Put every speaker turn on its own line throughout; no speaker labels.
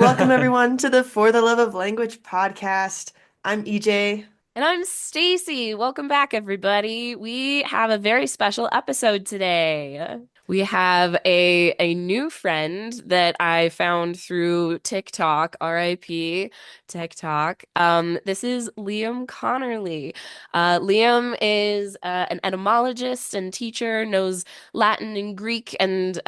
Welcome everyone to the For the Love of Language podcast. I'm EJ.
And I'm Stacy. Welcome back, everybody. We have a very special episode today. We have a new friend that I found through TikTok, RIP TikTok. This is Liam Connerly. Liam is an etymologist and teacher, knows Latin and Greek and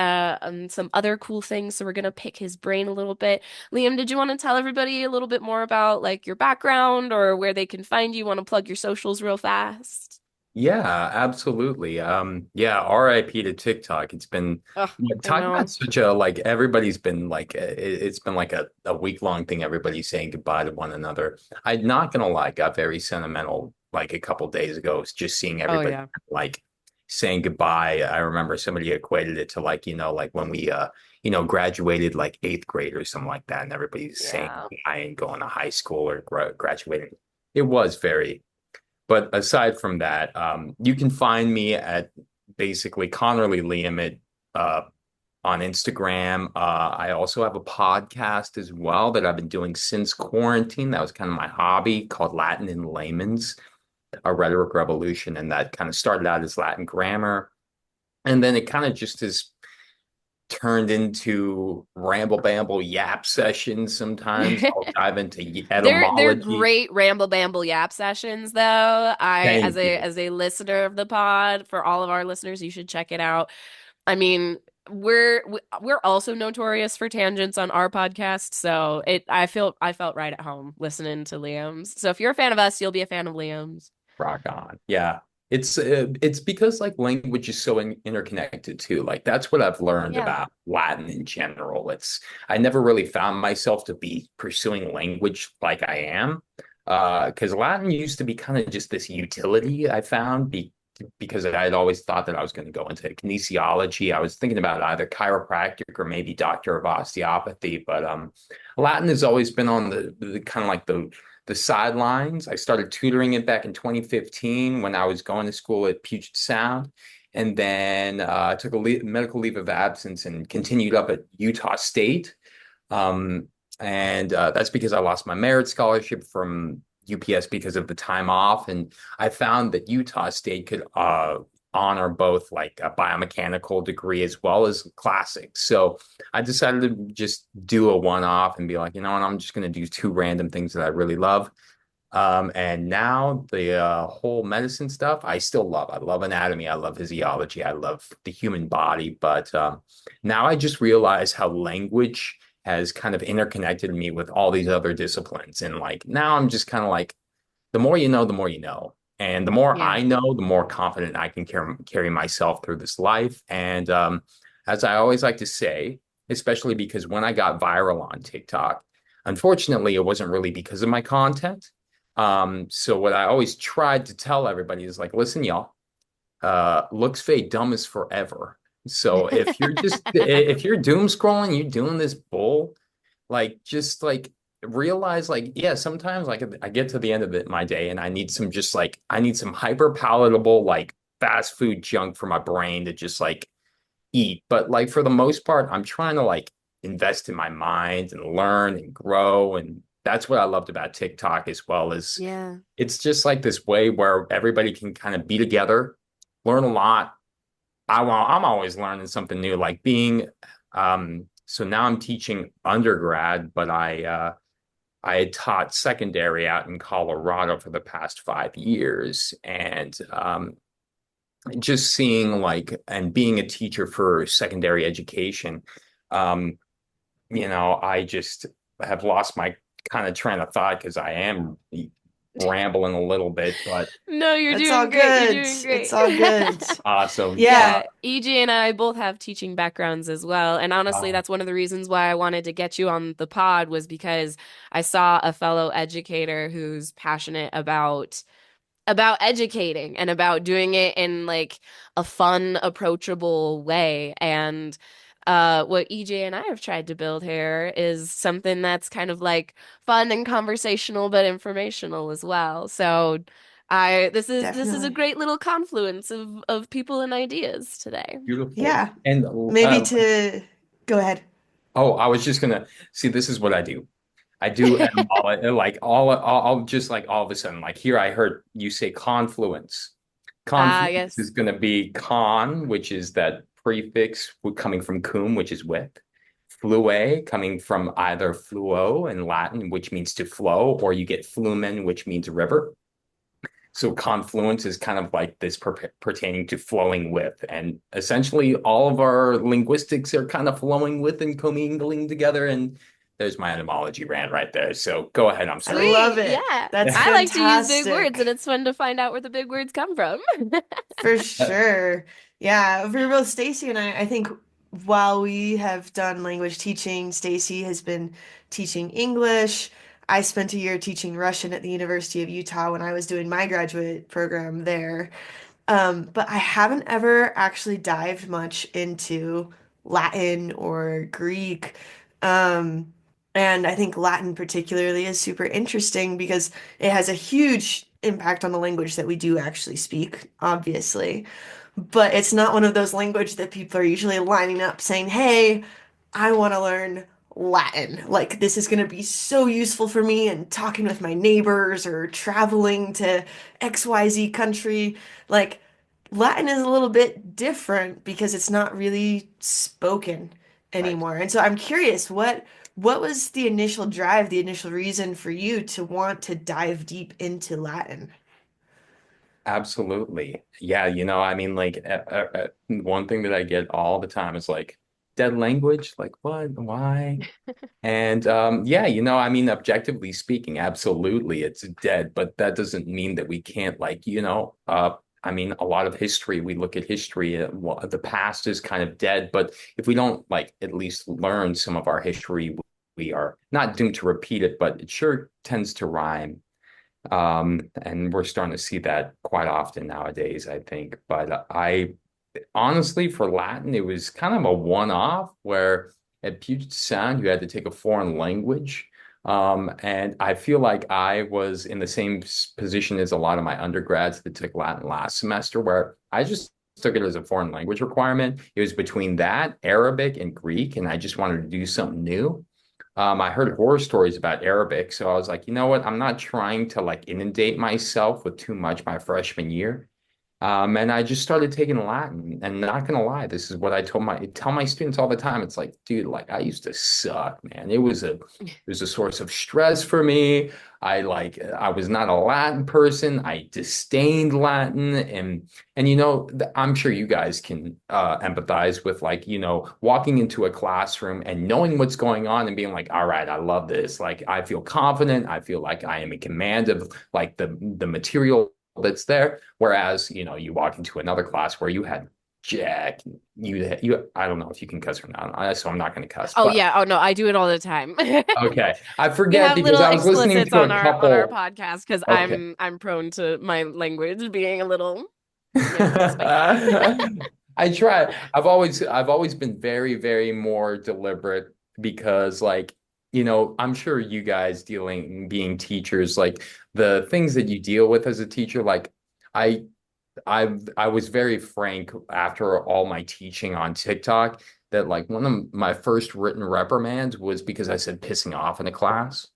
some other cool things. So we're gonna pick his brain a little bit. Liam, did you want to tell everybody a little bit more about like your background or where they can find you? Want to plug your socials real fast?
Yeah.
Yeah.
Absolutely. Yeah, RIP to TikTok. It's been
Oh, I
talk about
know.
such a like everybody's been like it's been like a week-long thing, everybody's saying goodbye to one another. I'm not gonna lie, got very sentimental like a couple days ago, just seeing
Oh
everybody
yeah.
like saying goodbye. I remember somebody equated it to like, like when we graduated like eighth grade or something like that, and everybody's saying
Yeah.
goodbye and going to high school or graduating. It was very. But aside from that, you can find me at basically Connerly Liam uh, on Instagram. I also have a podcast as well that I've been doing since quarantine. That was kind of my hobby, called Latin in Layman's, a rhetoric revolution. And that kind of started out as Latin grammar. And then it kind of just has turned into ramble bamble yap sessions sometimes. I'll dive into
They're
etymology.
great ramble bamble yap sessions though. I
Thank you.
as a listener of the pod, for all of our listeners, you should check it out. I mean, we're also notorious for tangents on our podcast, so I felt right at home listening to Liam's. So if you're a fan of us, you'll be a fan of Liam's.
Rock on. Yeah. It's because like language is so interconnected too. Like that's what I've learned
Yeah.
about Latin in general. It's I never really found myself to be pursuing language like I am. Because Latin used to be kind of just this utility I found because I had always thought that I was going to go into kinesiology. I was thinking about either chiropractic or maybe doctor of osteopathy, but Latin has always been on the kind of like the sidelines. I started tutoring it back in 2015 when I was going to school at Puget Sound. And then I took a medical leave of absence and continued up at Utah State. Um, and that's because I lost my merit scholarship from UPS because of the time off. And I found that Utah State could honor both like a biomechanical degree as well as classics. So I decided to just do a one-off and be like, you know what, I'm just going to do two random things that I really love. And now the whole medicine stuff, I still love. I love anatomy. I love physiology. I love the human body. But now I just realize how language has kind of interconnected me with all these other disciplines. And like now I'm just kind of like, the more you know, the more you know. And the more
Yeah.
I know, the more confident I can carry myself through this life. And as I always like to say, especially because when I got viral on TikTok, unfortunately, it wasn't really because of my content. So what I always tried to tell everybody is like, listen, y'all, looks fade, dumb is forever. So if you're doom scrolling, you're doing this bull, like just like realize like yeah, sometimes like I get to the end of my day and I need some just like I need some hyper palatable like fast food junk for my brain to just like eat. But like for the most part, I'm trying to like invest in my mind and learn and grow. And that's what I loved about TikTok as well as
Yeah.
it's just like this way where everybody can kind of be together, learn a lot. I'm always learning something new, like being so now I'm teaching undergrad, but I had taught secondary out in Colorado for the past 5 years. And just seeing like and being a teacher for secondary education, um, I just have lost my kind of train of thought because I am rambling a little bit, but
No, you're
uh, it's
doing
all
great. You're
good.
doing
It's
great.
all good. Awesome.
Yeah, EJ and I both have teaching backgrounds as well. And honestly,
Uh,
that's one of the reasons why I wanted to get you on the pod was because I saw a fellow educator who's passionate about educating and about doing it in like a fun, approachable way. And what EJ and I have tried to build here is something that's kind of like fun and conversational but informational as well. So I this is a
Definitely.
great little confluence of people and ideas today.
Beautiful.
Yeah.
And Maybe to go ahead. Oh, I was just gonna see. This is what I do. I do like all just like all of a sudden, like here I heard you say confluence.
Ah,
Confluence is
yes.
going to be con, which is that prefix coming from cum, which is with. Flue coming from either fluo in Latin, which means to flow, or you get flumen, which means river. So confluence is kind of like this pertaining to flowing with. And essentially all of our linguistics are kind of flowing with and commingling together. And there's my etymology rant right there. So go ahead. I'm
I
sorry.
love
Sweet.
it.
Yeah.
That's
I like to use big words, and
fantastic.
it's fun to find out where the big words come from.
For sure. Yeah, for both Stacy and I think while we have done language teaching, Stacy has been teaching English. I spent a year teaching Russian at the University of Utah when I was doing my graduate program there. But I haven't ever actually dived much into Latin or Greek. Um, and I think Latin particularly is super interesting because it has a huge impact on the language that we do actually speak, obviously. But it's not one of those languages that people are usually lining up saying, "Hey, I want to learn Latin. Like, this is going to be so useful for me in talking with my neighbors or traveling to XYZ country." Like, Latin is a little bit different because it's not really spoken
Right.
anymore. And so I'm curious, what was the initial drive, the initial reason for you to want to dive deep into Latin?
Absolutely. Yeah, I mean, like one thing that I get all the time is like dead language. Like what? Why? And yeah, I mean, objectively speaking, absolutely, it's dead. But that doesn't mean that we can't, like, I mean, a lot of history. We look at history. Well, the past is kind of dead. But if we don't like at least learn some of our history, we are not doomed to repeat it. But it sure tends to rhyme. And we're starting to see that quite often nowadays, I think. But I honestly, for Latin, it was kind of a one-off where at Puget Sound, you had to take a foreign language. And I feel like I was in the same position as a lot of my undergrads that took Latin last semester, where I just took it as a foreign language requirement. It was between that, Arabic, and Greek, and I just wanted to do something new. I heard horror stories about Arabic, so I was like, you know what? I'm not trying to like inundate myself with too much my freshman year. And I just started taking Latin. And not gonna lie, this is what I tell my students all the time. It's like, dude, like I used to suck, man. It was a source of stress for me. I was not a Latin person. I disdained Latin, and I'm sure you guys can empathize with like, walking into a classroom and knowing what's going on and being like, all right, I love this. Like I feel confident. I feel like I am in command of like the material that's there. Whereas, you walk into another class where you had Jack, I don't know if you can cuss or not, so I'm not going to cuss,
Oh
but
yeah. Oh no, I do it all the time.
okay. I
We
forget
have
because
little
I was listening
explicits
to
on
a
our
couple.
podcast because
Okay.
I'm prone to my language being a little, spicy.
I try. I've always been very, very more deliberate because like, I'm sure you guys being teachers, like the things that you deal with as a teacher, like I I was very frank after all my teaching on TikTok that like one of my first written reprimands was because I said pissing off in a class.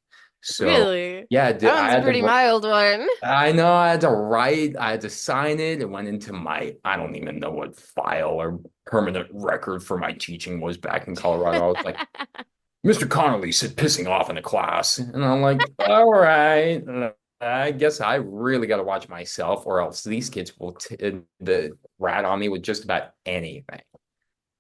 So
Really?
yeah,
That
I
one's a
had
pretty
to.
mild one.
I know I had to sign it. It went into I don't even know what file or permanent record for my teaching was back in Colorado. I was like, Mr. Connerly said pissing off in a class. And I'm like, all right. I guess I really got to watch myself, or else these kids will rat on me with just about anything.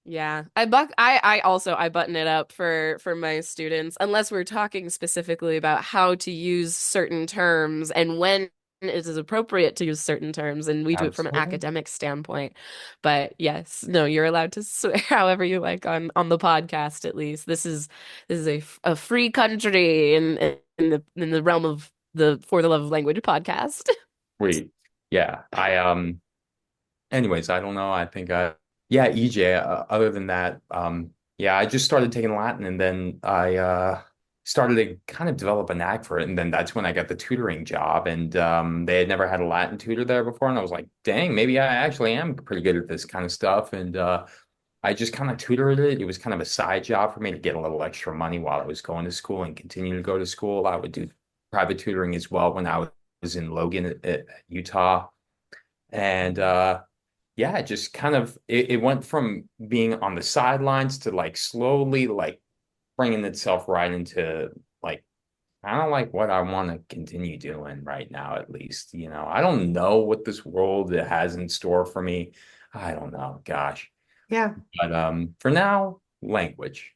Yeah. I button it up for my students unless we're talking specifically about how to use certain terms and when it is appropriate to use certain terms, and we do it from an
Absolutely.
academic standpoint. But yes, no, you're allowed to swear however you like on the podcast at least. This is a free country in the realm of the For the Love of Language podcast.
Sweet. Yeah. Anyways, I don't know. I think yeah, EJ, other than that, yeah, I just started taking Latin and then I started to kind of develop a knack for it. And then that's when I got the tutoring job. And they had never had a Latin tutor there before. And I was like, dang, maybe I actually am pretty good at this kind of stuff. And I just kind of tutored it. It was kind of a side job for me to get a little extra money while I was going to school and continue to go to school. I would do private tutoring as well when I was in Logan, Utah. And yeah, it just kind of it went from being on the sidelines to like slowly like bringing itself right into like kind of like what I want to continue doing right now, at least. I don't know what this world has in store for me. I don't know, gosh.
Yeah.
But for now, language.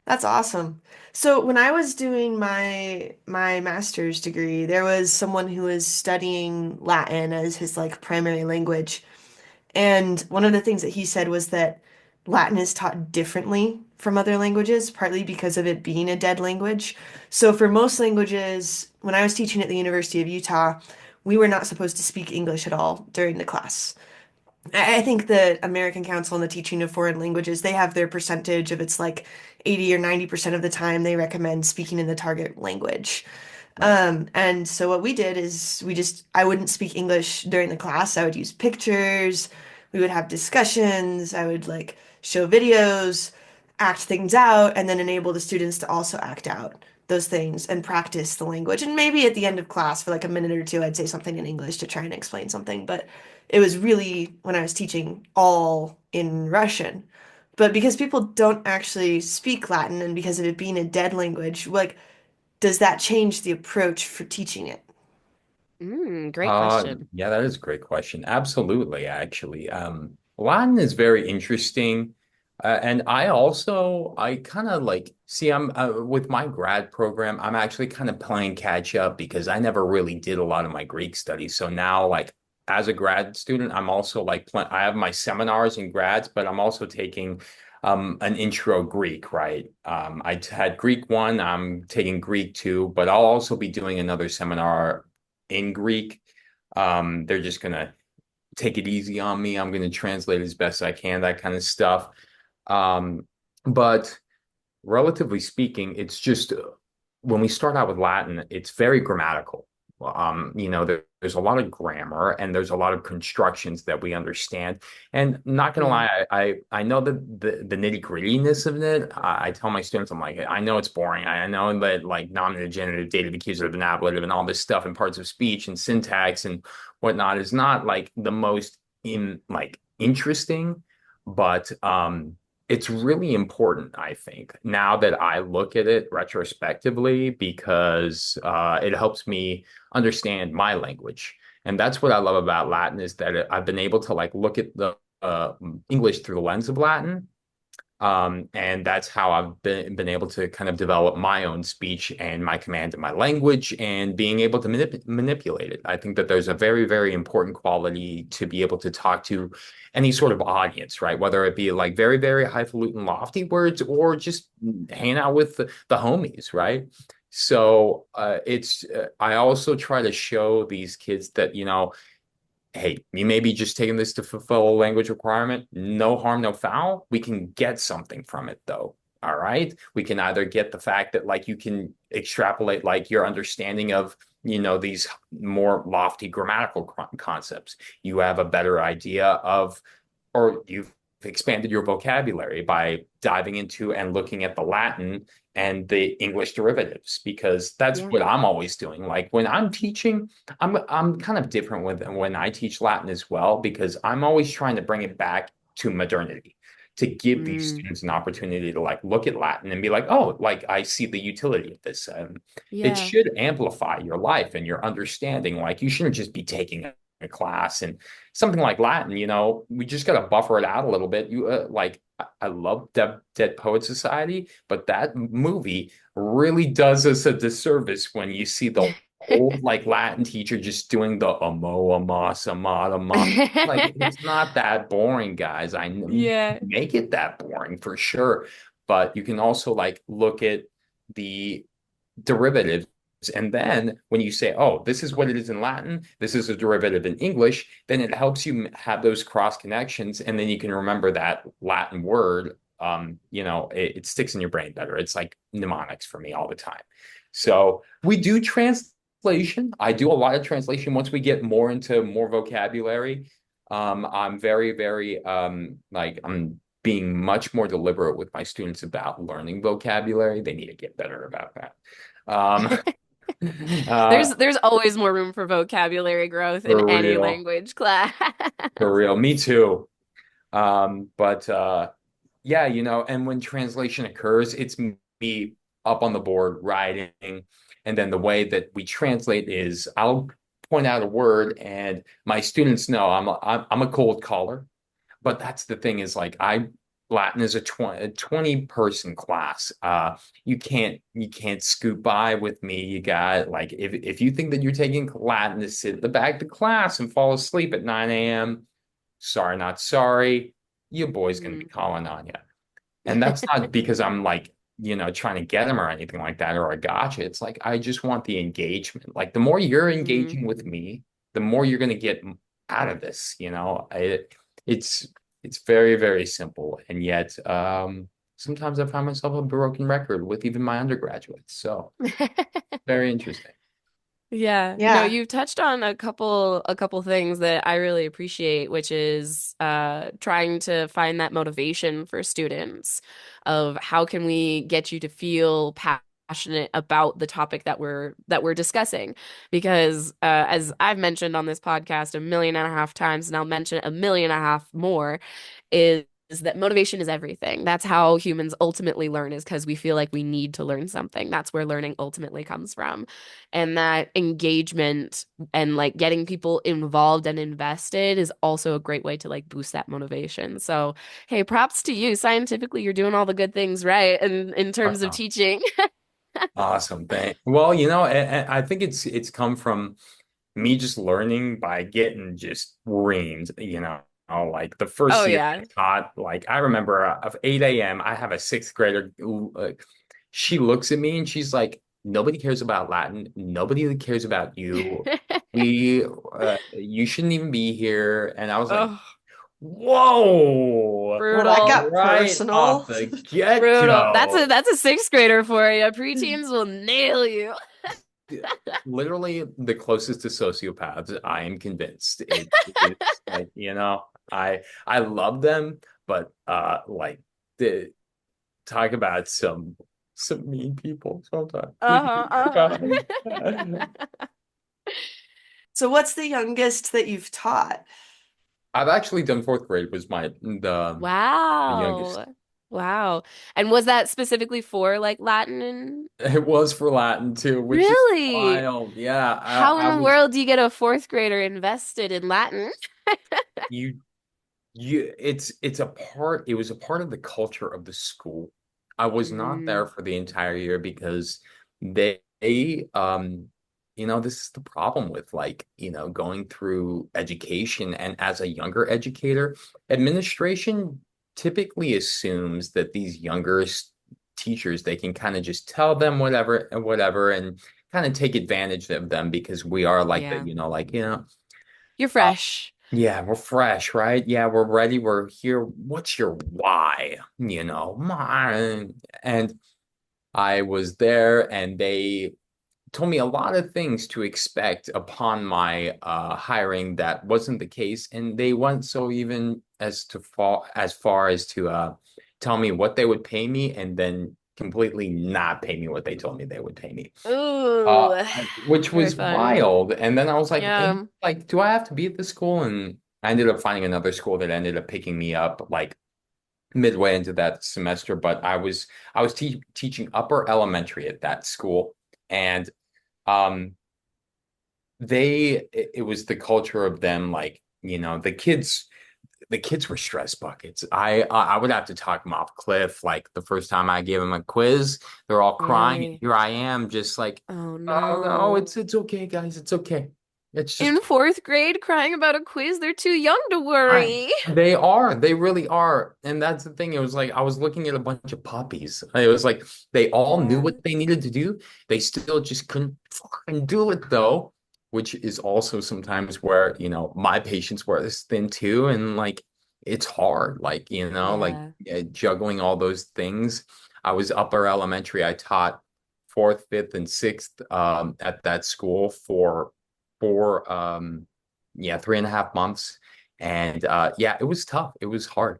That's awesome. So when I was doing my master's degree, there was someone who was studying Latin as his like primary language. And one of the things that he said was that Latin is taught differently from other languages, partly because of it being a dead language. So for most languages, when I was teaching at the University of Utah, we were not supposed to speak English at all during the class. I think the American Council on the Teaching of Foreign Languages, they have their percentage of it's like 80 or 90% of the time they recommend speaking in the target language.
Right.
And so what we did is I wouldn't speak English during the class. I would use pictures. We would have discussions. I would like show videos, act things out, and then enable the students to also act out those things and practice the language. And maybe at the end of class for like a minute or two, I'd say something in English to try and explain something. But it was really when I was teaching all in Russian. But because people don't actually speak Latin and because of it being a dead language, like, does that change the approach for teaching it?
Great question.
Yeah, that is a great question. Absolutely, actually. Latin is very interesting. And I kind of like, see, I'm with my grad program, I'm actually kind of playing catch up because I never really did a lot of my Greek studies. So now, like, as a grad student, I'm also like, I have my seminars and grads, but I'm also taking an intro Greek, right? Had Greek one, I'm taking Greek two, but I'll also be doing another seminar in Greek. They're just gonna take it easy on me. I'm gonna translate as best I can, that kind of stuff. But relatively speaking, it's just when we start out with Latin, it's very grammatical. There's a lot of grammar and there's a lot of constructions that we understand. And not gonna
Mm.
lie, I know that the nitty-grittiness of it. I tell my students, I'm like, I know it's boring. I know that like nominative, genitive, dative, accusative, and ablative, and all this stuff and parts of speech and syntax and whatnot is not like the most interesting, but it's really important, I think, now that I look at it retrospectively, because it helps me understand my language. And that's what I love about Latin is that I've been able to like look at the English through the lens of Latin. And that's how I've been able to kind of develop my own speech and my command of my language and being able to manipulate it. I think that there's a very, very important quality to be able to talk to any sort of audience, right? Whether it be like very, very highfalutin, lofty words or just hang out with the homies, right? So I also try to show these kids that, hey, you may be just taking this to fulfill a language requirement. No harm, no foul. We can get something from it, though. All right. We can either get the fact that, like, you can extrapolate, like, your understanding of, these more lofty grammatical concepts. You have a better idea of, or you've expanded your vocabulary by diving into and looking at the Latin and the English derivatives, because that's
Yeah.
what I'm always doing. Like when I'm teaching, I'm kind of different with when I teach Latin as well, because I'm always trying to bring it back to modernity to give these
Mm.
students an opportunity to like look at Latin and be like, oh, like I see the utility of this. It
Yeah.
should amplify your life and your understanding. Like you shouldn't just be taking a class and something like Latin, we just got to buffer it out a little bit. I love Dead Poet Society, but that movie really does us a disservice when you see the old like Latin teacher just doing the amo amas amatama. Like it's not that boring, guys. I know you
Yeah.
can make it that boring for sure, but you can also like look at the derivatives. And then when you say, oh, this is what it is in Latin, this is a derivative in English, then it helps you have those cross connections. And then you can remember that Latin word. It sticks in your brain better. It's like mnemonics for me all the time. So we do translation. I do a lot of translation once we get more into more vocabulary. I'm very, very like I'm being much more deliberate with my students about learning vocabulary. They need to get better about that. Um, uh,
There's always more room for vocabulary growth in
for
any
real,
language class.
for real. Me too. But yeah, and when translation occurs, it's me up on the board writing, and then the way that we translate is I'll point out a word, and my students know I'm a cold caller. But that's the thing is like Latin is a 20 person class. You can't scoot by with me. You got like if you think that you're taking Latin to sit at the back of the class and fall asleep at 9 a.m., sorry, not sorry. Your boy's gonna be
Mm.
calling on you. And that's not because I'm like, trying to get him or anything like that, or a gotcha. It's like I just want the engagement. Like the more you're
Mm.
engaging with me, the more you're going to get out of this. It's it's very, very simple. And yet, sometimes I find myself a broken record with even my undergraduates. So very interesting.
Yeah. No,
Yeah.
you've touched on a couple things that I really appreciate, which is trying to find that motivation for students of how can we get you to feel passionate about the topic that we're discussing. Because as I've mentioned on this podcast 1.5 million times, and I'll mention it 1.5 million more, is that motivation is everything. That's how humans ultimately learn, is because we feel like we need to learn something. That's where learning ultimately comes from. And that engagement and like getting people involved and invested is also a great way to like boost that motivation. So, hey, props to you. Scientifically, you're doing all the good things right in terms of
Awesome.
teaching.
Awesome. Well, I think it's come from me just learning by getting just reamed, like the
Oh
first year I
yeah.
taught, like I remember of 8 a.m. I have a sixth grader. She looks at me and she's like, nobody cares about Latin. Nobody cares about you. You shouldn't even be here. And I was like,
Oh,
whoa,
Well, that
brutal.
got
right off
personal.
the
Brutal. That's a
get-go.
that's a sixth grader for you. Preteens will nail you.
Literally the closest to sociopaths, I am convinced. It's like, I love them, but like the talk about some mean people sometimes.
Uh-huh,
God.
uh-huh.
So what's the youngest that you've taught?
I've actually done fourth grade was my youngest.
Wow. Wow. And was that specifically for like Latin and
It was for Latin too, which is
really?
wild. Yeah,
How in
I
the
was
world do you get a fourth grader invested in Latin?
you it was a part of the culture of the school. I was not there
Mm,
for the entire year because this is the problem with like, going through education, and as a younger educator, administration typically assumes that these teachers, they can kind of just tell them whatever and whatever and kind of take advantage of them because we are like the,
yeah. You're
uh,
fresh.
yeah, we're fresh, right? Yeah, we're ready. We're here. What's your why? Mine. And I was there, and they told me a lot of things to expect upon my hiring that wasn't the case. And they went so even as far as to tell me what they would pay me and then completely not pay me what they told me they would pay me.
Ooh,
Which
very
was
fun.
wild. And then I was like,
Yeah.
do I have to be at this school? And I ended up finding another school that ended up picking me up like midway into that semester. But I was teaching upper elementary at that school, and um, it was the culture of them, like, the kids were stress buckets. I would have to talk them off cliff. Like the first time I gave them a quiz, they're all crying. And
Really?
here I am, just like,
Oh
oh no,
no.
it's okay, guys. It's okay. It's just
In fourth grade, crying about a quiz, they're too young to
fine.
worry.
They are. They really are. And that's the thing. It was like I was looking at a bunch of puppies. It was like they all knew
Yeah.
what they needed to do. They still just couldn't fucking do it though, which is also sometimes where, my patients were this thin too. And like it's hard. Like,
Yeah.
juggling all those things. I was upper elementary. I taught fourth, fifth, and sixth at that school for yeah, 3.5 months. And yeah, it was tough. It was hard.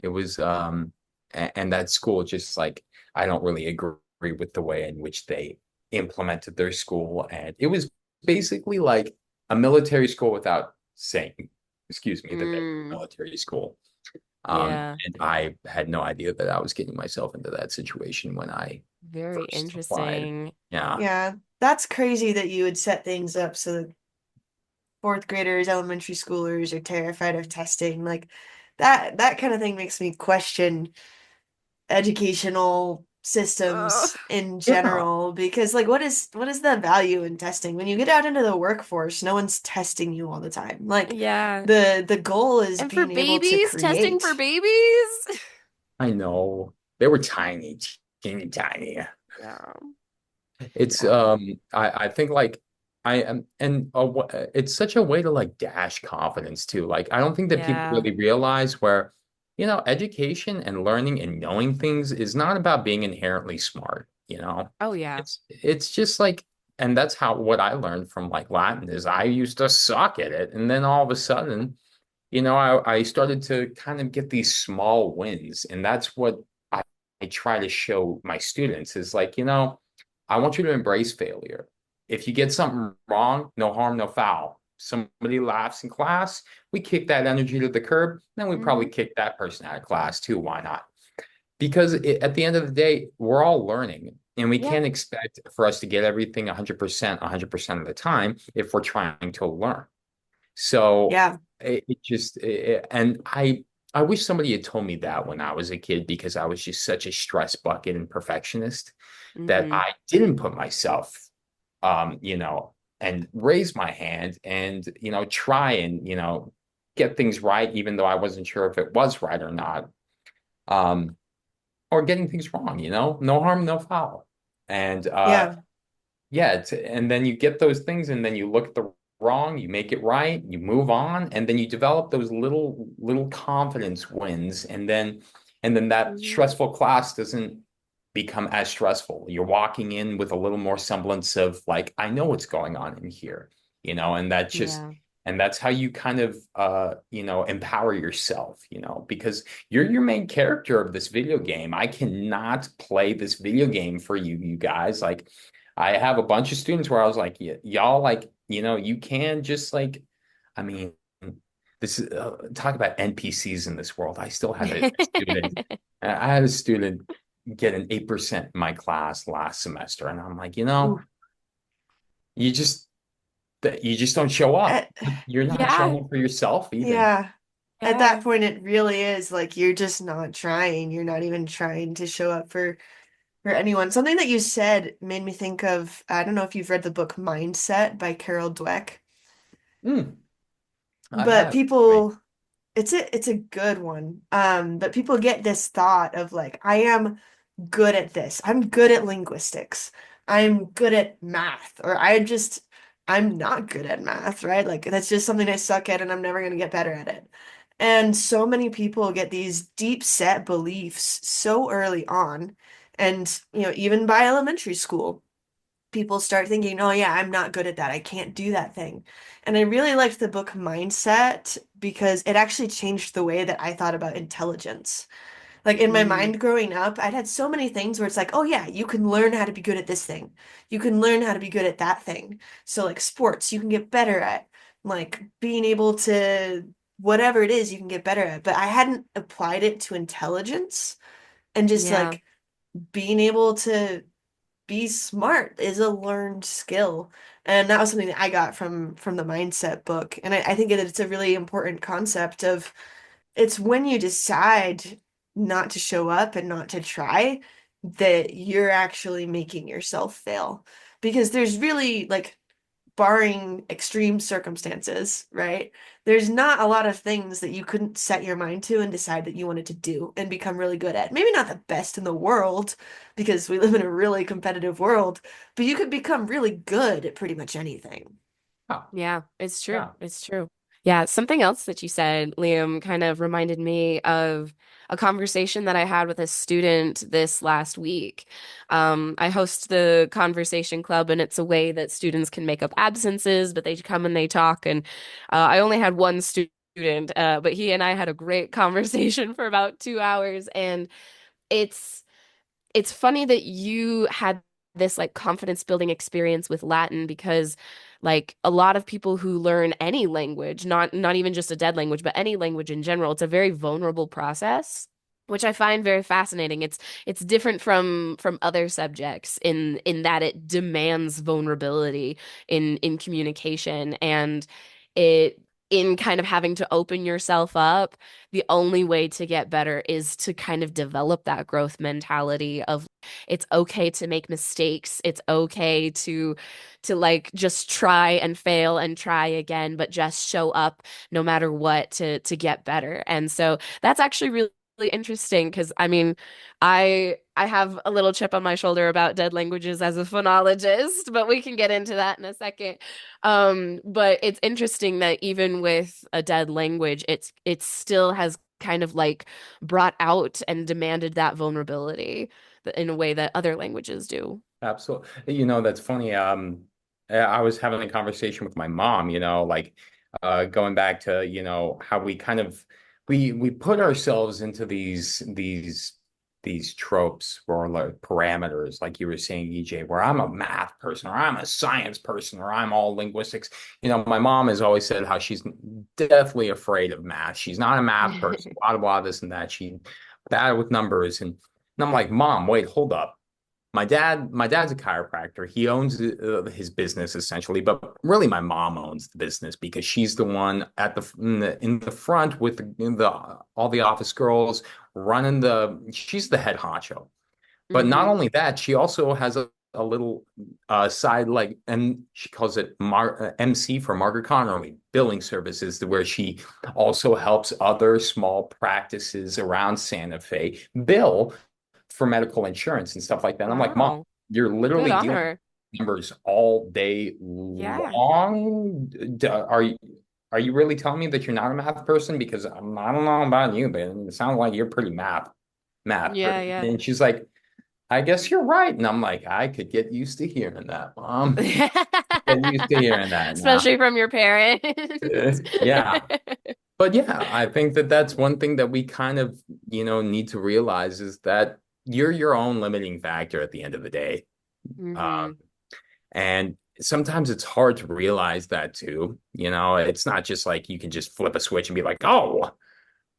It was and that school just like I don't really agree with the way in which they implemented their school. And it was basically like a military school without saying, excuse me, that they were a
Mm,
military school.
yeah.
And I had no idea that I was getting myself into that situation when I
Very
first applied.
interesting.
Yeah.
Yeah, that's crazy that you would set things up so that fourth graders, elementary schoolers are terrified of testing. Like that kind of thing makes me question educational
Ugh.
systems in
Yeah.
general because like what is the value in testing? When you get out into the workforce, no one's testing you all the time. Like
Yeah.
the goal is
And for
being able to
babies, testing for
create.
babies.
I know. They were tiny, teeny tiny.
Yeah.
It's
Yeah.
I think like I am and it's such a way to like dash confidence too. Like I don't think that people
Yeah.
really realize where education and learning and knowing things is not about being inherently smart, you know.
Oh yeah.
It's just like and that's how what I learned from like Latin is I used to suck at it and then all of a sudden I started to kind of get these small wins, and that's what I, I try to show my students is like, I want you to embrace failure. If you get something wrong, no harm, no foul. Somebody laughs in class, we kick that energy to the curb, then we probably
Hmm.
kick that person out of class too. Why not? Because at the end of the day, we're all learning, and we
Yeah.
can't expect for us to get everything 100% of the time if we're trying to learn. So
Yeah.
and I wish somebody had told me that when I was a kid because I was just such a stress bucket and perfectionist that
Hmm.
I didn't put myself and raise my hand and try and get things right even though I wasn't sure if it was right or not. Um or getting things wrong, no harm, no foul. And
Yeah.
yeah, and then you get those things, and then you look at the wrong, you make it right, you move on, and then you develop those little confidence wins, and then that
Hmm.
stressful class doesn't become as stressful. You're walking in with a little more semblance of like, I know what's going on in here,
Yeah.
and that's how you kind of empower yourself, because you're your main character of this video game. I cannot play this video game for you guys. Like I have a bunch of students where I was like, y'all, like, you can just like, I mean, this is talk about NPCs in this world. I still had a student, I had a student get an 8% in my class last semester, and I'm like,
Ooh.
you just you just don't show
Uh,
up. You're not
Yeah.
showing up for yourself either.
yeah. At that
Yeah.
point, it really is like you're just not trying. You're not even trying to show up for anyone. Something that you said made me think of, I don't know if you've read the book Mindset by Carol Dweck,
Mm, I
but
have. Right.
people it's a good one. But people get this thought of like, I am good at this. I'm good at linguistics. I'm good at math, or I'm not good at math, right? Like that's just something I suck at and I'm never going to get better at it. And so many people get these deep set beliefs so early on. And, even by elementary school, people start thinking, oh, yeah, I'm not good at that. I can't do that thing. And I really liked the book Mindset because it actually changed the way that I thought about intelligence. Like in my
Mm,
mind growing up, I'd had so many things where it's like, oh yeah, you can learn how to be good at this thing. You can learn how to be good at that thing. So like sports, you can get better at. Like being able to whatever it is, you can get better at. But I hadn't applied it to intelligence and just
yeah.
like being able to be smart is a learned skill. And that was something that I got from the mindset book. And I think it's a really important concept of it's when you decide not to show up and not to try that you're actually making yourself fail. Because there's really, like, barring extreme circumstances, right? There's not a lot of things that you couldn't set your mind to and decide that you wanted to do and become really good at. Maybe not the best in the world, because we live in a really competitive world, but you could become really good at pretty much anything.
Oh,
Yeah, it's true.
yeah.
It's true. Yeah, something else that you said, Liam, kind of reminded me of a conversation that I had with a student this last week. I host the Conversation Club, and it's a way that students can make up absences, but they come and they talk. And I only had one student student, but he and I had a great conversation for about 2 hours, and it's it's funny that you had this like confidence building experience with Latin because like a lot of people who learn any language, not even just a dead language, but any language in general, it's a very vulnerable process, which I find very fascinating. It's different from other subjects in that it demands vulnerability in communication and it in kind of having to open yourself up. The only way to get better is to kind of develop that growth mentality of it's okay to make mistakes. It's okay to like just try and fail and try again, but just show up no matter what to get better. And so that's actually really interesting because I mean, I have a little chip on my shoulder about dead languages as a phonologist, but we can get into that in a second. But it's interesting that even with a dead language, it still has kind of like brought out and demanded that vulnerability in a way that other languages do.
Absolutely. That's funny. I was having a conversation with my mom, like going back to, how we kind of we put ourselves into these tropes or like parameters, like you were saying, EJ, where I'm a math person or I'm a science person or I'm all linguistics. My mom has always said how she's deathly afraid of math. She's not a math person, blah, blah, blah, this and that. She bad with numbers. And I'm like, Mom, wait, hold up. My dad's a chiropractor. He owns his business essentially, but really my mom owns the business because she's the one at the front with the all the office girls running she's the head honcho. But not
Hmm.
only that, she also has a little side, like, and she calls it MC for Margaret Connerly billing services, where she also helps other small practices around Santa Fe bill for medical insurance and stuff like that. And I'm like, Mom,
Wow.
you're
Good
literally
on
dealing with
her.
numbers all day
Yeah.
long. Are you really telling me that you're not a math person? Because I don't know about you, but it sounds like you're pretty math
Yeah,
person.
yeah.
And she's like, I guess you're right. And I'm like, I could get used to hearing that, Mom. Get used to hearing that now.
Especially from your parents.
Yeah. But yeah, I think that that's one thing that we kind of, need to realize is that you're your own limiting factor at the end of the day.
Hmm.
Um, and sometimes it's hard to realize that too. It's not just like you can just flip a switch and be like, oh,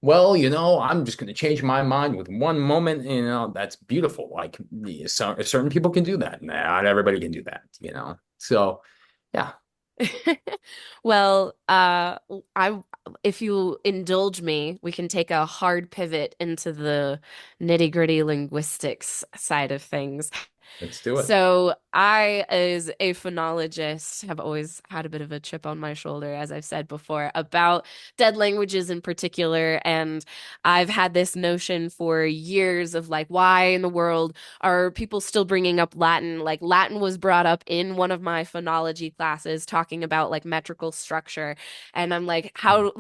well, I'm just going to change my mind with one moment. That's beautiful. Like, certain people can do that. Not everybody can do that. So, yeah,
Well, I if you indulge me, we can take a hard pivot into the nitty-gritty linguistics side of things.
let's do it.
So I, as a phonologist, have always had a bit of a chip on my shoulder, as I've said before, about dead languages in particular. And I've had this notion for years of like, why in the world are people still bringing up Latin? Like Latin was brought up in one of my phonology classes talking about like metrical structure. And I'm like, how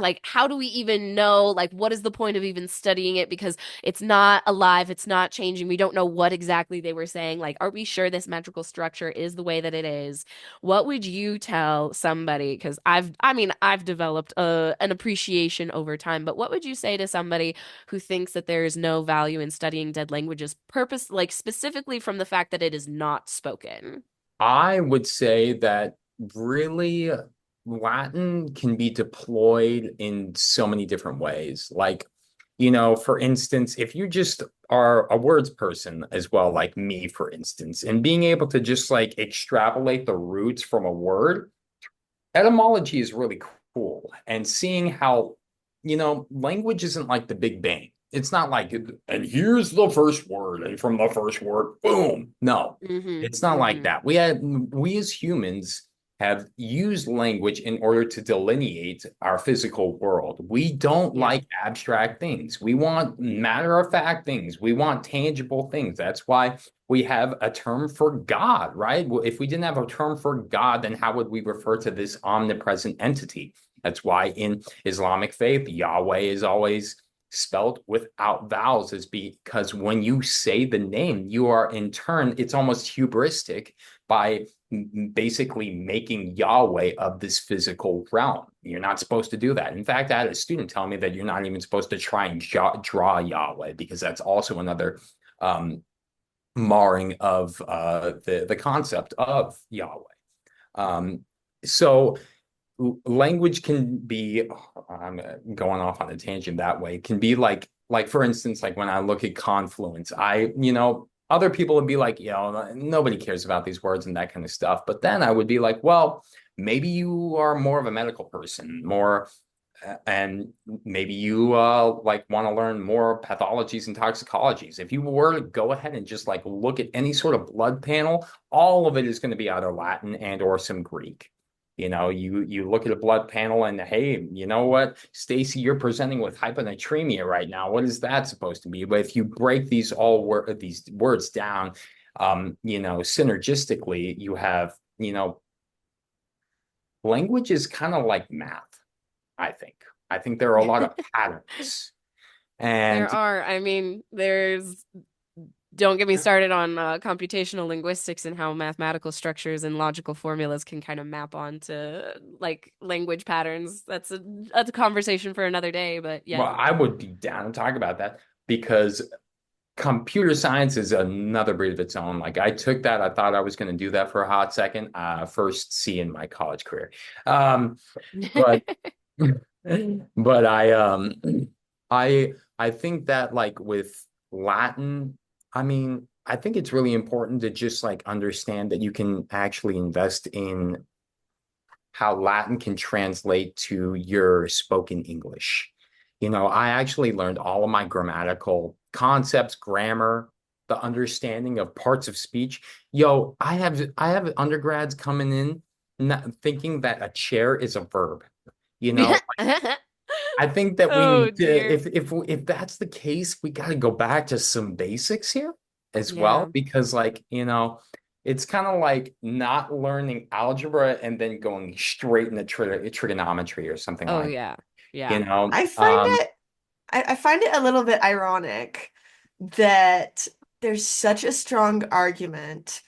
do we even know? Like, what is the point of even studying it? Because it's not alive, it's not changing. We don't know what exactly they were saying. Like, are we sure this metrical structure is the way that it is? What would you tell somebody? Because I mean, I've developed an appreciation over time, but what would you say to somebody who thinks that there is no value in studying dead languages, like specifically from the fact that it is not spoken?
I would say that really Latin can be deployed in so many different ways. Like, for instance, if you just are a words person as well, like me, for instance, and being able to just like extrapolate the roots from a word, etymology is really cool. And seeing how, language isn't like the Big Bang. It's not like, and here's the first word, and from the first word, boom. No,
Mm-hmm.
it's not like
Mm-hmm.
that. We as humans have used language in order to delineate our physical world. We don't
Yeah.
like abstract things. We want matter of fact things. We want tangible things. That's why we have a term for God, right? If we didn't have a term for God, then how would we refer to this omnipresent entity? That's why in Islamic faith, Yahweh is always spelled without vowels is because when you say the name, you are in turn, it's almost hubristic by basically making Yahweh of this physical realm. You're not supposed to do that. In fact, I had a student tell me that you're not even supposed to try and draw Yahweh because that's also another marring of the concept of Yahweh. So language can be, I'm going off on a tangent that way, can be like for instance, like when I look at confluence, other people would be like, nobody cares about these words and that kind of stuff. But then I would be like, well, maybe you are more of a medical person, more, and maybe you like want to learn more pathologies and toxicologies. If you were to go ahead and just like look at any sort of blood panel, all of it is going to be either Latin and or some Greek. You look at a blood panel and hey, you know what, Stacy, you're presenting with hyponatremia right now. What is that supposed to be? But if you break these words down, synergistically, you have, language is kind of like math, I think. I think there are a lot of patterns.
There
And
are. I mean, don't get me started on computational linguistics and how mathematical structures and logical formulas can kind of map onto like language patterns. That's a conversation for another day, but yeah.
well, I would be down to talk about that because computer science is another breed of its own. Like I took that, I thought I was going to do that for a hot second. First C in my college career. But but I think that like with Latin, I mean, I think it's really important to just like understand that you can actually invest in how Latin can translate to your spoken English. I actually learned all of my grammatical concepts, grammar, the understanding of parts of speech. I have undergrads coming in not thinking that a chair is a verb. You know, I think that we
Oh
need to,
dear.
if that's the case, we got to go back to some basics here as well,
Yeah.
because it's kind of like not learning algebra and then going straight into trigonometry or something
Oh
like,
yeah.
you
Yeah.
know.
I find it I find it a little bit ironic that there's such a strong argument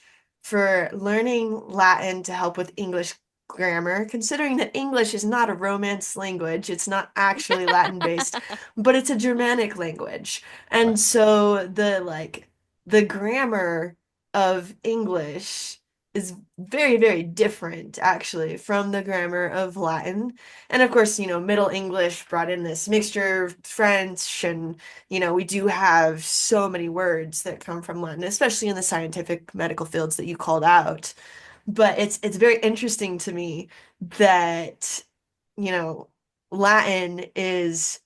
for learning Latin to help with English grammar, considering that English is not a Romance language. It's not actually Latin based, but it's a Germanic language.
Right.
And so the grammar of English is very, very different actually from the grammar of Latin. And of course, Middle English brought in this mixture of French, and, we do have so many words that come from Latin, especially in the scientific medical fields that you called out. But it's very interesting to me that, you know, Latin is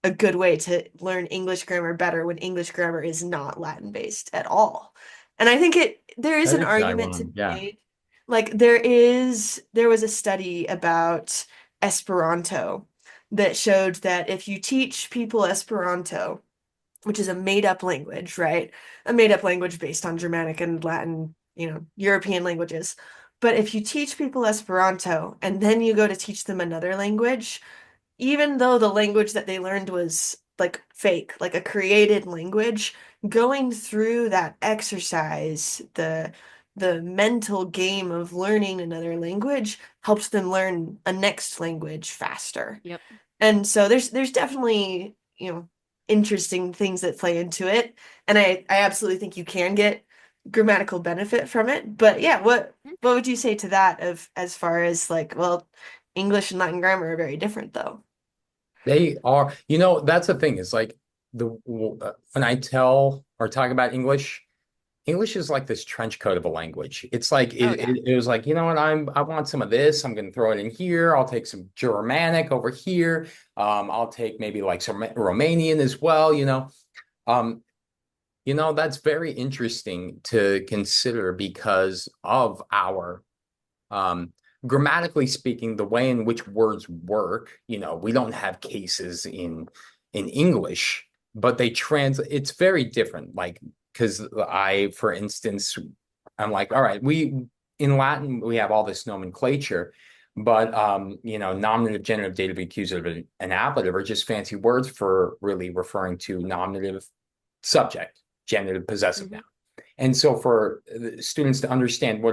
a good way to learn English grammar better when English grammar is not Latin based at all. And I think there is
That
an
is
argument to
ironic.
be
Yeah.
made. Like there was a study about Esperanto that showed that if you teach people Esperanto, which is a made-up language, right? A made-up language based on Germanic and Latin, European languages. But if you teach people Esperanto and then you go to teach them another language, even though the language that they learned was like fake, like a created language, going through that exercise, the mental game of learning another language helps them learn a next language faster.
Yep.
And so there's definitely, interesting things that play into it. And I absolutely think you can get grammatical benefit from it. But yeah, what would you say to that of as far as like, well, English and Latin grammar are very different though.
They are, that's the thing is like when I tell or talk about English, English is like this trench coat of a language. It's like
Oh
it,
yeah.
it, it was like, I want some of this. I'm going to throw it in here. I'll take some Germanic over here. I'll take maybe like some Romanian as well, Um, that's very interesting to consider because of our grammatically speaking, the way in which words work, we don't have cases in English, but they translate. It's very different. Like, because for instance, I'm like, all right, we in Latin we have all this nomenclature, But nominative, genitive, dative, accusative, and ablative are just fancy words for really referring to nominative subject, genitive, possessive noun.
Hmm.
And so for students to understand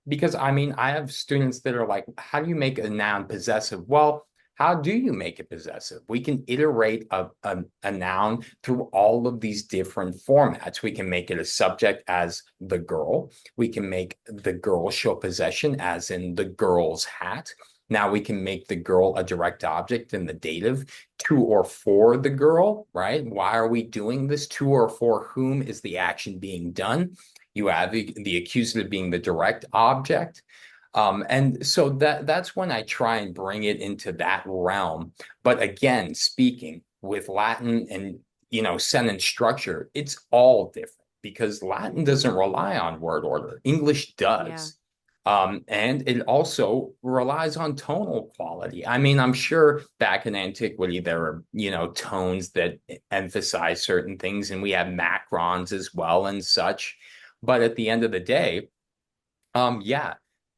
because I mean, I have students that are like, how do you make a noun possessive? Well, how do you make it possessive? We can iterate a noun through all of these different formats. We can make it a subject as the girl. We can make the girl show possession as in the girl's hat. Now we can make the girl a direct object in the dative, to or for the girl, right? Why are we doing this? To or for whom is the action being done? You have the accusative being the direct object. And so that's when I try and bring it into that realm. But again, speaking with Latin and sentence structure, it's all different because Latin doesn't rely on word order. English
Yeah.
does. And it also relies on tonal quality. I mean, I'm sure back in antiquity there were, tones that emphasize certain things, and we have macrons as well and such. But at the end of the day, yeah,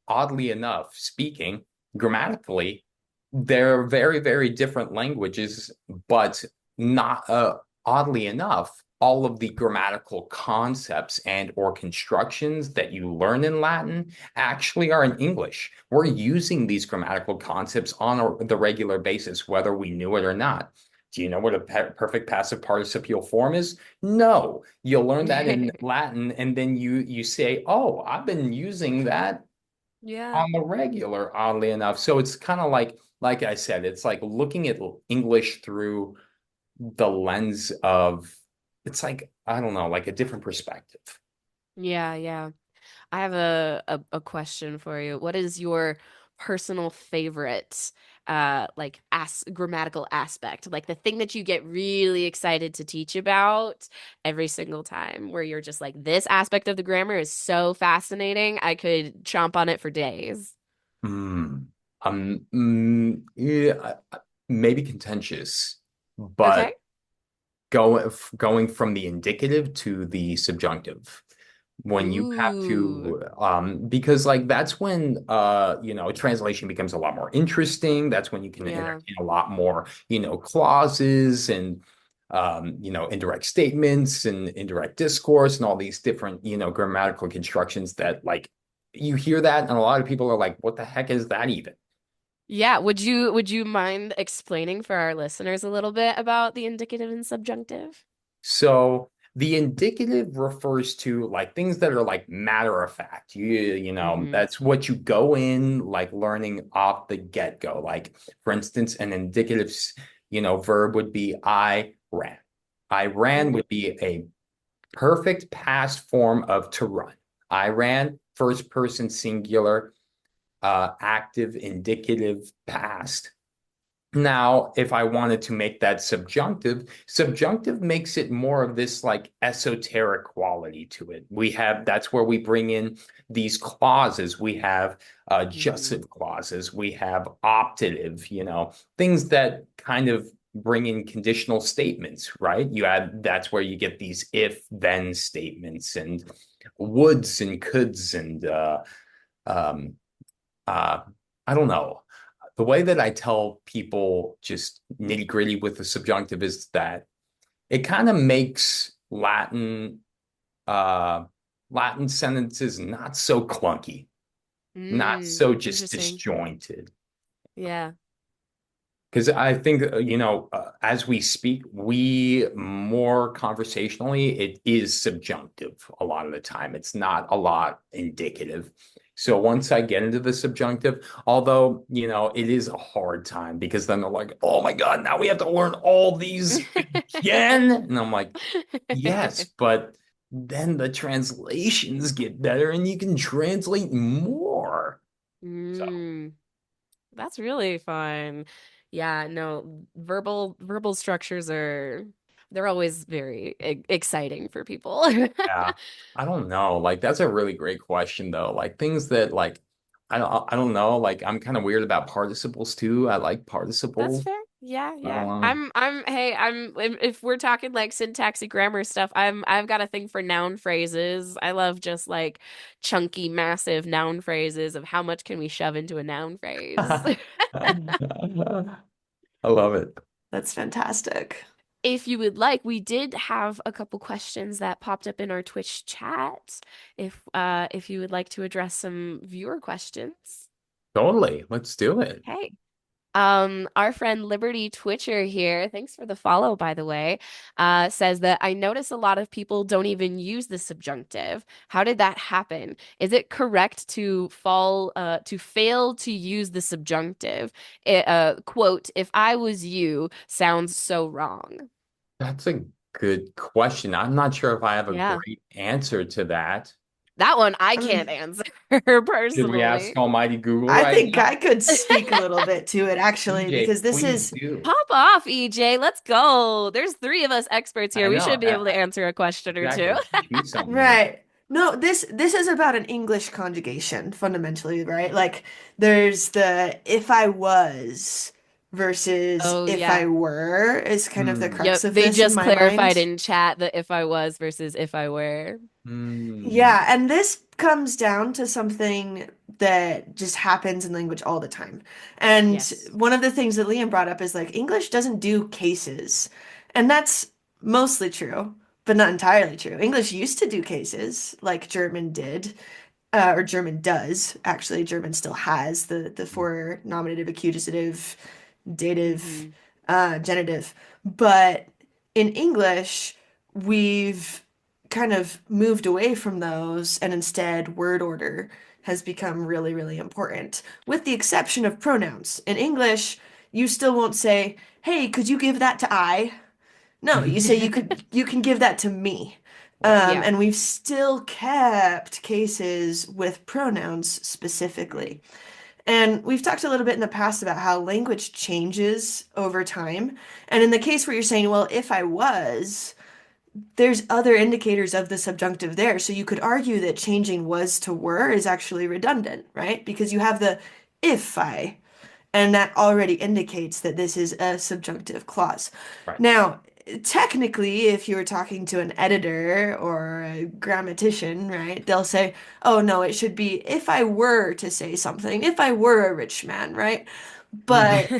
oddly enough, speaking grammatically, they're very, very different languages, but not oddly enough, all of the grammatical concepts and or constructions that you learn in Latin actually are in English. We're using these grammatical concepts on the regular basis, whether we knew it or not. Do you know what a perfect passive participial form is? No. You'll learn that in Latin, and then you say, "Oh, I've been using that
Yeah.
on the regular," oddly enough. So it's kind of like I said, it's like looking at English through the lens of, it's like, I don't know, like a different perspective.
Yeah, yeah. I have a question for you. What is your personal favorite like as grammatical aspect? Like the thing that you get really excited to teach about every single time, where you're just like, this aspect of the grammar is so fascinating. I could chomp on it for days.
Hmm. Yeah, maybe contentious, but
Okay.
going from the indicative to the subjunctive. When you have
Ooh.
to because like that's when translation becomes a lot more interesting. That's when you can
Yeah.
entertain a lot more clauses and indirect statements and indirect discourse and all these different grammatical constructions that like you hear that and a lot of people are like, what the heck is that even?
Yeah, would you mind explaining for our listeners a little bit about the indicative and subjunctive?
So the indicative refers to like things that are like matter of fact.
Hmm.
That's what you go in like learning off the get-go. Like for instance, an indicative, verb would be I ran. I ran
Hmm.
would be a perfect past form of to run. I ran, first person singular, active, indicative, past. Now, if I wanted to make that subjunctive makes it more of this like esoteric quality to it. That's where we bring in these clauses. We have
Hmm.
jussive clauses, we have optative, things that kind of bring in conditional statements, right? That's where you get these if then statements and woulds and coulds and um, uh, I don't know. The way that I tell people just nitty gritty with the subjunctive is that it kind of makes uh, Latin sentences not so clunky, not
Mm,
so just
interesting.
disjointed.
Yeah.
Because I think, as we speak, we more conversationally, it is subjunctive a lot of the time. It's not a lot indicative. So once I get into the subjunctive, although, it is a hard time because then they're like, oh my God, now we have to learn all these again. And I'm like, yes, but then the translations get better and you can translate more. So,
Mm, that's really fun. Yeah, no, verbal structures are they're always very exciting for people.
yeah, I don't know. Like that's a really great question though. Like things that like I don't know. Like I'm kind of weird about participles too. I like
That's
participles.
fair. Yeah, yeah.
Um,
Hey, if we're talking like syntax and grammar stuff, I've got a thing for noun phrases. I love just like chunky, massive noun phrases of how much can we shove into a noun phrase.
I love it.
That's fantastic.
If you would like, we did have a couple questions that popped up in our Twitch chat. If you would like to address some viewer questions.
Totally. Let's do it.
Hey. Our friend Liberty Twitcher here, thanks for the follow, by the way, says that I notice a lot of people don't even use the subjunctive. How did that happen? Is it correct to fail to use the subjunctive? Quote, if I was you, sounds so wrong.
That's a good question. I'm not sure if I have a
Yeah,
great answer to that.
that one I
I
can't
mean,
answer
Should we ask
personally.
Almighty Google
I
right
think
now?
I could speak a little bit to it actually,
EJ,
because this
please
is
do.
Pop off, EJ. Let's go. There's three of us experts here.
I
We
know.
should be able to answer a question or two.
Exactly. Teach me something here.
right. No, this is about an English conjugation fundamentally, right? Like there's the if I was versus
Oh,
if
yeah.
I were is kind of the
Hmm.
crux
Yep,
of
they
this in
just
my
clarified
mind.
in chat that if I was versus if I were.
Hmm.
Yeah, and this comes down to something that just happens in language all the time. And
Yes.
one of the things that Liam brought up is like English doesn't do cases. And that's mostly true, but not entirely true. English used to do cases like German did, or German does. Actually, German still has the four nominative, accusative, dative,
Hmm.
genitive. But in English, we've kind of moved away from those, and instead, word order has become really, really important, with the exception of pronouns. In English, you still won't say, "Hey, could you give that to I?" No, you say you can give that to me.
Right.
Yeah.
And we've still kept cases with pronouns specifically. And we've talked a little bit in the past about how language changes over time. And in the case where you're saying, well, if I was, there's other indicators of the subjunctive there. So you could argue that changing was to were is actually redundant, right? Because you have the if I, and that already indicates that this is a subjunctive clause.
Right.
Now, technically, if you were talking to an editor or a grammatician, right, they'll say, oh no, it should be if I were to say something, if I were a rich man, right? But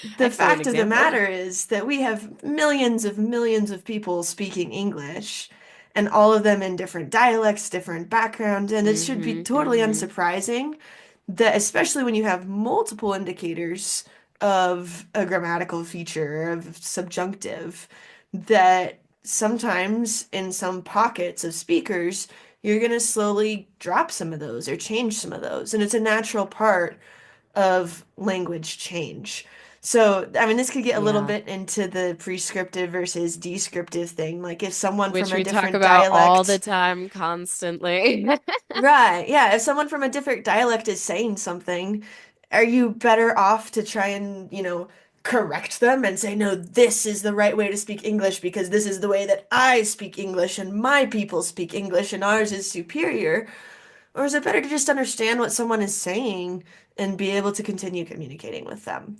the
Excellent
fact of the
example.
matter is that we have millions of people speaking English, and all of them in different dialects, different backgrounds, and it should be totally
Hmm.
unsurprising that, especially when you have multiple indicators of a grammatical feature, of subjunctive, that sometimes in some pockets of speakers, you're going to slowly drop some of those or change some of those. And it's a natural part of language change. So, I mean, this could get a little
Yeah.
bit into the prescriptive versus descriptive thing. Like if someone from
Which
a
we talk
different
about all the
dialect,
time, constantly.
right, yeah, if someone from a different dialect is saying something, are you better off to try and, correct them and say, no, this is the right way to speak English because this is the way that I speak English and my people speak English and ours is superior? Or is it better to just understand what someone is saying and be able to continue communicating with them?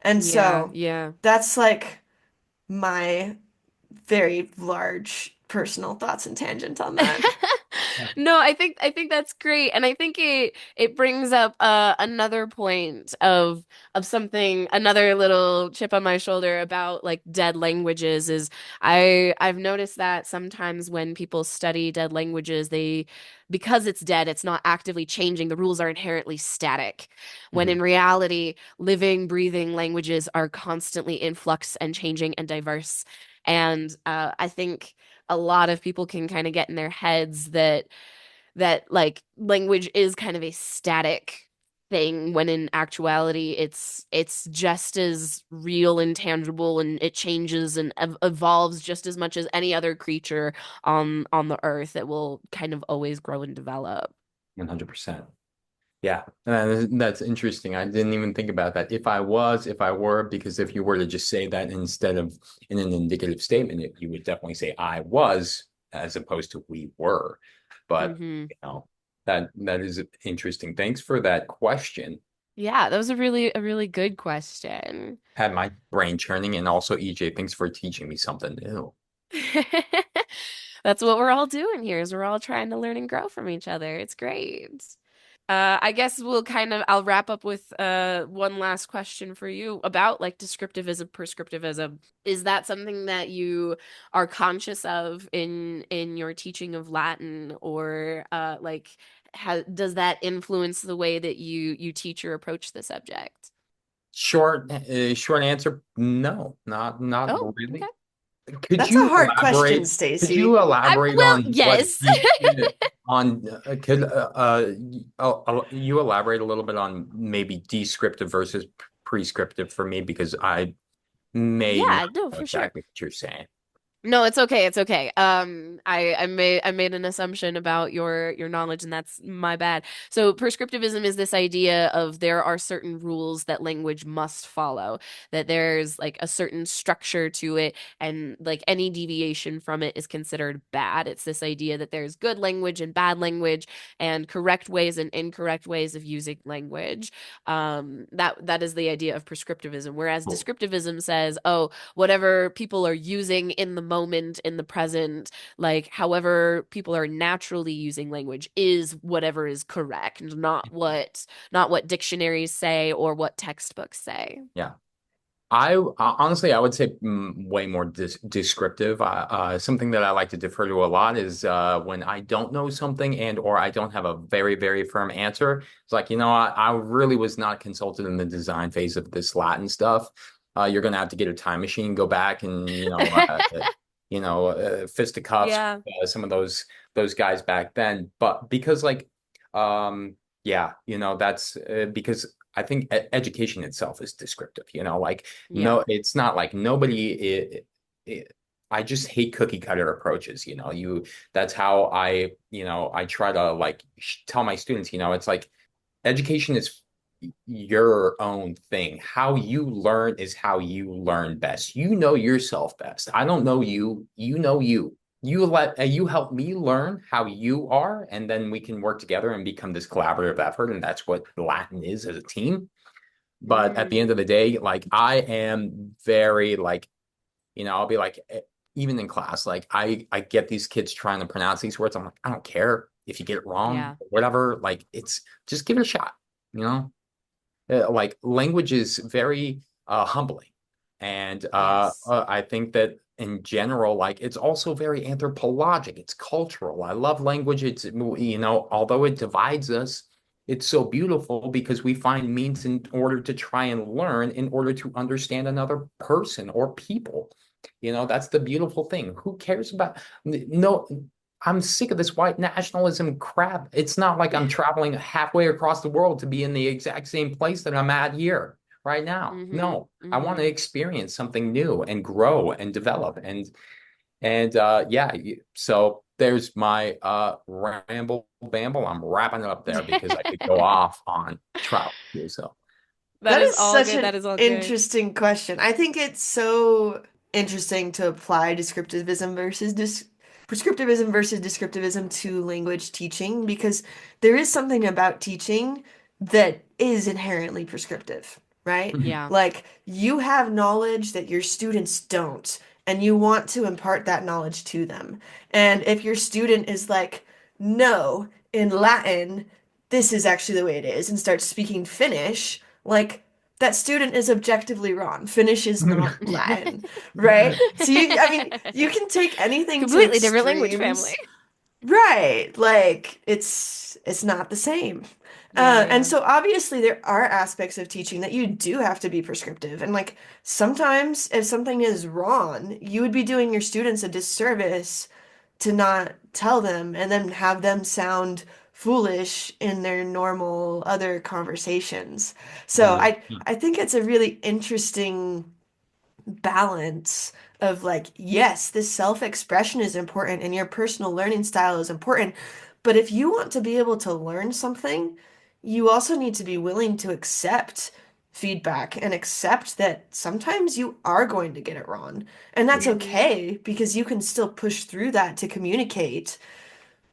And
Yeah,
so
yeah.
that's like my very large personal thoughts and tangent on that.
No, I think that's great, and I think it brings up another point of something, another little chip on my shoulder about like dead languages is I've noticed that sometimes when people study dead languages, they because it's dead, it's not actively changing. The rules are inherently static, when
Mhm.
in reality, living, breathing languages are constantly in flux and changing and diverse. And I think a lot of people can kind of get in their heads that like language is kind of a static thing when in actuality it's just as real and tangible, and it changes and evolves just as much as any other creature on the earth. It will kind of always grow and develop.
100%. Yeah, that's interesting. I didn't even think about that. If I were, because if you were to just say that instead of in an indicative statement, you would definitely say I was as opposed to we were. But
Hmm.
you know, that is interesting. Thanks for that question.
Yeah, that was a really good question.
Had my brain churning, and also EJ, thanks for teaching me something new.
That's what we're all doing here is we're all trying to learn and grow from each other. It's great. I guess I'll wrap up with one last question for you about like descriptivism, prescriptivism. Is that something that you are conscious of in your teaching of Latin, or like does that influence the way that you teach or approach the subject?
Short answer, no, not
Oh, okay.
really. Could
That's a
you
hard question,
elaborate? Could you
Stacy.
elaborate
Well,
on what
yes.
on could you elaborate a little bit on maybe descriptive versus prescriptive for me because I may not
Yeah, no,
know
for sure.
exactly what you're saying.
No, it's okay. It's okay. I made an assumption about your knowledge, and that's my bad. So prescriptivism is this idea of there are certain rules that language must follow, that there's like a certain structure to it, and like any deviation from it is considered bad. It's this idea that there's good language and bad language, and correct ways and incorrect ways of using language. That is the idea of prescriptivism. Whereas
Cool.
descriptivism says, oh, whatever people are using in the moment, in the present, like however people are naturally using language is whatever is correct, not what dictionaries say or what textbooks say.
Yeah. I honestly, I would say way more descriptive. Something that I like to defer to a lot is when I don't know something and or I don't have a very firm answer. It's like, I really was not consulted in the design phase of this Latin stuff. You're gonna have to get a time machine, go back, and fisticuffs
Yeah,
some of those guys back then. But because yeah, that's because I think education itself is descriptive, like
yeah,
no, it's not like nobody I just hate cookie cutter approaches, that's how I try to like tell my students, it's like education is your own thing. How you learn is how you learn best. You know yourself best. I don't know you, you know you. You help me learn how you are, and then we can work together and become this collaborative effort. And that's what Latin is as a team. But at the
hmm
end of the day, like I am very like, I'll be like, even in class, like I get these kids trying to pronounce these words. I'm like, I don't care if you get it wrong,
yeah,
whatever. Like it's just give it a shot, you know? Like language is very humbling. And
yes,
I think that in general, like it's also very anthropologic. It's cultural. I love language. It's, although it divides us, it's so beautiful because we find means in order to try and learn in order to understand another person or people. That's the beautiful thing. Who cares about, no, I'm sick of this white nationalism crap. It's not like I'm traveling halfway across the world to be in the exact same place that I'm at here right now. No, I want to
hmm
experience something new and grow and develop. And yeah, so there's my ramble bamble. I'm wrapping it up there because I could go off on travel too. So
That
That
is
is
all
such
good.
an
That is all good.
interesting question. I think it's so interesting to apply prescriptivism versus descriptivism to language teaching because there is something about teaching that is inherently prescriptive, right?
mhm.
Yeah.
Like you have knowledge that your students don't, and you want to impart that knowledge to them. And if your student is like, no, in Latin, this is actually the way it is, and starts speaking Finnish, like that student is objectively wrong. Finnish is not Latin, right? So I mean, you can take anything to
Completely different language family.
extremes, right? Like it's not the same.
Yeah,
And
yeah.
so obviously there are aspects of teaching that you do have to be prescriptive. And like sometimes if something is wrong, you would be doing your students a disservice to not tell them and then have them sound foolish in their normal other conversations. So
Yeah.
I think it's a really interesting balance of like, yes, this self-expression is important and your personal learning style is important, but if you want to be able to learn something, you also need to be willing to accept feedback and accept that sometimes you are going to get it wrong. And that's
hmm
okay because you can still push through that to communicate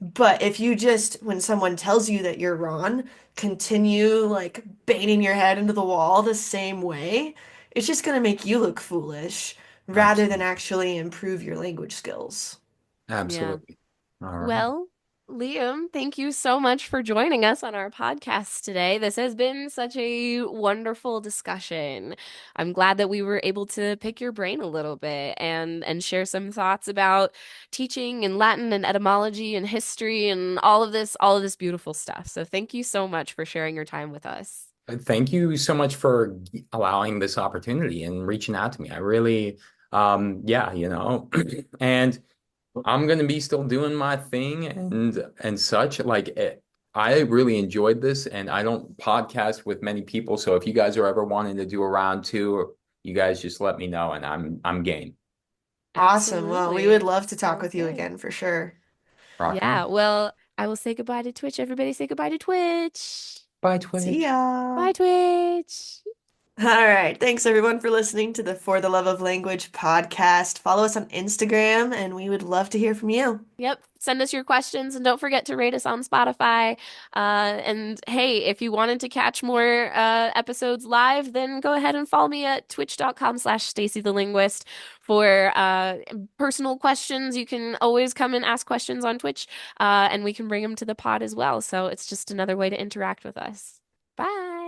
But if you just, when someone tells you that you're wrong, continue like banging your head into the wall the same way, it's just going to make you look foolish rather than
Absolutely.
actually improve your language skills.
Yeah.
Absolutely. All right.
Well, Liam, thank you so much for joining us on our podcast today. This has been such a wonderful discussion. I'm glad that we were able to pick your brain a little bit and share some thoughts about teaching and Latin and etymology and history and all of this beautiful stuff. So thank you so much for sharing your time with us.
Thank you so much for allowing this opportunity and reaching out to me. I really, yeah, and I'm gonna be still doing my thing and such. I really enjoyed this, and I don't podcast with many people. So if you guys are ever wanting to do a round two, you guys just let me know, and I'm game.
Awesome. Well, we would
Absolutely.
love to talk
Sounds
with you
good.
again for sure.
Rock
Yeah,
on.
well, I will say goodbye to Twitch. Everybody say goodbye to Twitch.
Bye,
See
Twitch.
ya.
Bye, Twitch.
All right. Thanks everyone for listening to the For the Love of Language podcast. Follow us on Instagram and we would love to hear from you.
Yep. Send us your questions and don't forget to rate us on Spotify. And hey, if you wanted to catch more episodes live, then go ahead and follow me at twitch.com/Stacy the Linguist for personal questions. You can always come and ask questions on Twitch, and we can bring them to the pod as well. So it's just another way to interact with us. Bye.